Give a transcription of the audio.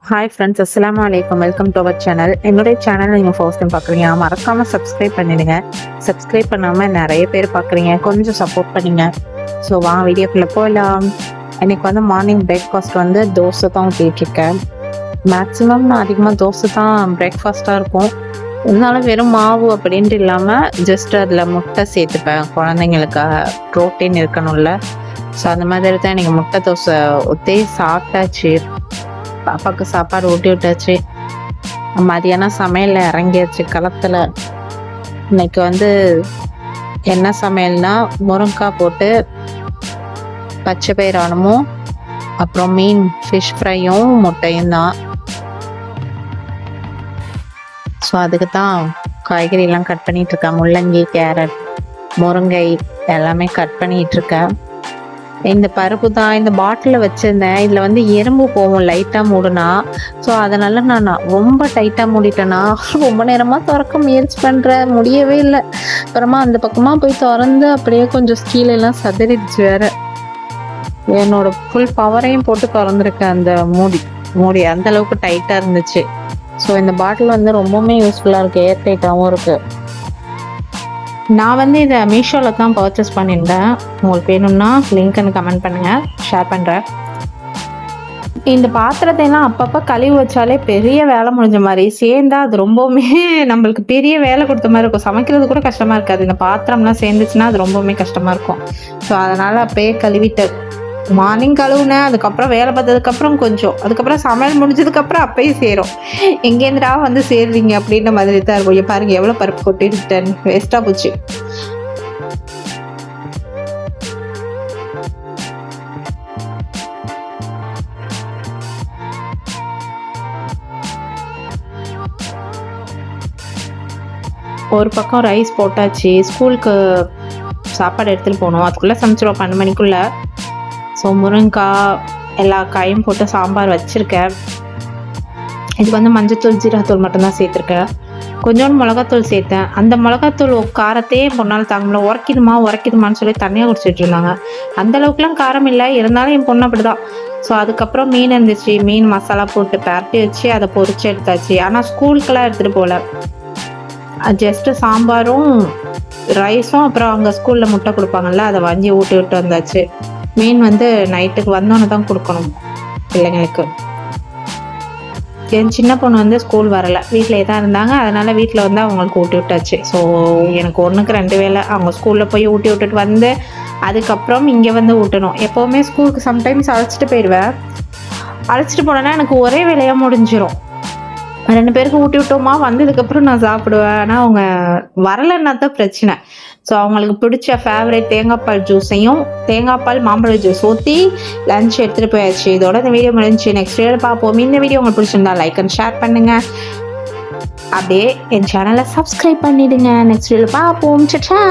Hi friends, அஸ்ஸலாமு அலைக்கும். Welcome to our channel. என்னுடைய சேனல் நீங்கள் ஃபர்ஸ்ட் டைம் பார்க்குறீங்க, மறக்காமல் சப்ஸ்கிரைப் பண்ணிடுங்க. சப்ஸ்கிரைப் பண்ணாமல் நிறைய பேர் பார்க்குறீங்க, கொஞ்சம் சப்போர்ட் பண்ணுங்க. ஸோ வீடியோக்குள்ளே போகலாம். இன்னைக்கு மார்னிங் பிரேக்ஃபாஸ்ட் தோசை தான் ஊற்றிட்டுருக்கேன். மேக்ஸிமம் நான் அதிகமாக தோசை தான் பிரேக்ஃபாஸ்ட்டாக இருக்கும். இருந்தாலும் வெறும் மாவு அப்படின்ட்டு இல்லாமல் ஜஸ்ட் அதில் முட்டை சேர்த்துப்பேன், குழந்தைங்களுக்காக ப்ரோட்டீன் இருக்கணும்ல. ஸோ அந்த மாதிரி தான் எனக்கு முட்டை தோசை ஊற்றி சாப்பிட்டாச்சு. பாப்பாவுக்கு சாப்பாடு ஊட்டி விட்டாச்சு. மதியானம் சமையலில் இறங்கியாச்சு களத்தில். இன்னைக்கு என்ன சமையல்னா, முருங்கைக்காய் போட்டு பச்சை பயிரானமும் அப்புறம் மீன் ஃபிஷ் ஃப்ரையும் முட்டையும் தான். ஸோ அதுக்கு தான் காய்கறியெல்லாம் கட் பண்ணிகிட்ருக்கேன். முள்ளங்கி, கேரட், முருங்கை எல்லாமே கட் பண்ணிகிட்ருக்கேன். இந்த பருப்பு தான் இந்த பாட்டிலில் வச்சுருந்தேன். இதில் எறும்பு போகும் லைட்டாக மூடுனா. ஸோ அதனால் நான் ரொம்ப டைட்டாக மூடிட்டேன்னா ரொம்ப நேரமாக திறக்க முயற்சி பண்ணுறேன், முடியவே இல்லை. அப்புறமா அந்த பக்கமாக போய் திறந்து அப்படியே கொஞ்சம் கீழெல்லாம் சதறிடுச்சு வேறு. என்னோட ஃபுல் பவரையும் போட்டு திறந்துருக்கேன். அந்த மூடி அந்தளவுக்கு டைட்டாக இருந்துச்சு. ஸோ இந்த பாட்டில் ரொம்பவுமே யூஸ்ஃபுல்லாக இருக்குது, ஏர் டைட்டாகவும் இருக்குது. நான் இதை மீஷோவில் தான் பர்ச்சேஸ் பண்ணியிருந்தேன். உங்களுக்கு வேணும்னா லிங்க்னு கமெண்ட் பண்ணுங்கள், ஷேர் பண்ணுறேன். இந்த பாத்திரத்தையெல்லாம் அப்பப்போ கழுவி வச்சாலே பெரிய வேலை முடிஞ்ச மாதிரி சேர்ந்தா அது ரொம்பவுமே நம்மளுக்கு பெரிய வேலை கொடுத்த மாதிரி இருக்கும். சமைக்கிறது கூட கஷ்டமாக இருக்காது, இந்த பாத்திரம்லாம் சேர்ந்துச்சுன்னா அது ரொம்பவுமே கஷ்டமாக இருக்கும். ஸோ அதனால் அப்பயே கழுவிட்டு மார்னிங் கழுவுனேன். அதுக்கப்புறம் வேலை பார்த்ததுக்கப்புறம் கொஞ்சம், அதுக்கப்புறம் சமையல் முடிஞ்சதுக்கப்புறம் அப்பயும் சேரும். எங்கேருந்துடா சேர்றீங்க அப்படின்ற மாதிரி தான் இருக்கும். பாருங்க எவ்வளோ பருப்பு கொட்டிட்டேன், வேஸ்ட்டாக போச்சு. ஒரு பக்கம் ரைஸ் போட்டாச்சு. ஸ்கூலுக்கு சாப்பாடு எடுத்துகிட்டு போகணும், அதுக்குள்ளே சமைச்சிடுவோம் 12 மணிக்குள்ளே. ஸோ முருங்கைக்காய் எல்லா காயும் போட்டு சாம்பார் வச்சுருக்கேன். இதுக்கு மஞ்சத்தூள், ஜீரகத்தூள் மட்டும்தான் சேர்த்துருக்கேன். கொஞ்சோண்டு மிளகாத்தூள் சேர்த்தேன். அந்த மிளகாத்தூள் காரத்தையே பொண்ணால் தாங்கல, உரைக்குதுமான்னு சொல்லி தண்ணியாக குடிச்சிட்டு இருந்தாங்க. அந்தளவுக்குலாம் காரம் இல்லை, இருந்தாலும் என் பொண்ணு அப்படி தான். ஸோ அதுக்கப்புறம் மீன் இருந்துச்சு, மீன் மசாலா போட்டு பரட்டி வச்சு அதை பொரிச்சு எடுத்தாச்சு. ஆனால் ஸ்கூலுக்கெல்லாம் எடுத்துகிட்டு போகல, ஜஸ்ட்டு சாம்பாரும் ரைஸும் அப்புறம் அங்கே ஸ்கூலில் முட்டை கொடுப்பாங்கல்ல, அதை வாங்கி ஊட்டி விட்டு வந்தாச்சு. மீன் நைட்டுக்கு வந்தோன்னு தான் கொடுக்கணும் பிள்ளைங்களுக்கு. என் சின்ன பொண்ணு ஸ்கூல் வரலை, வீட்டிலே தான் இருந்தாங்க. அதனால் வீட்டில் அவங்களுக்கு ஊட்டி விட்டாச்சு. ஸோ எனக்கு 1க்கு 2 வேளை அவங்க ஸ்கூலில் போய் ஊட்டி விட்டுட்டு அதுக்கப்புறம் இங்கே ஊட்டணும். எப்போவுமே ஸ்கூலுக்கு சம்டைம்ஸ் அழைச்சிட்டு போயிடுவேன். அழைச்சிட்டு போனேன்னா எனக்கு ஒரே வேலையாக முடிஞ்சிடும். 2 பேருக்கு ஊட்டி விட்டோமா, வந்ததுக்கப்புறம் நான் சாப்பிடுவேன். ஆனால் அவங்க வரலைன்னா தான் பிரச்சனை. ஸோ அவங்களுக்கு பிடிச்ச ஃபேவரட் தேங்காய்பால் ஜூஸையும் தேங்காய்பால் மாம்பழ ஜூஸ் ஊற்றி லஞ்ச் எடுத்துகிட்டு போயாச்சு. இதோட இந்த வீடியோ முடிஞ்சு. நெக்ஸ்ட் வீடியோ பார்ப்போம். இந்த வீடியோ உங்களுக்கு பிடிச்சிருந்தா லைக் அண்ட் ஷேர் பண்ணுங்கள். அப்படியே என் சேனலை சப்ஸ்கிரைப் பண்ணிவிடுங்க. நெக்ஸ்ட் வீடியோ பார்ப்போம். சச்சா.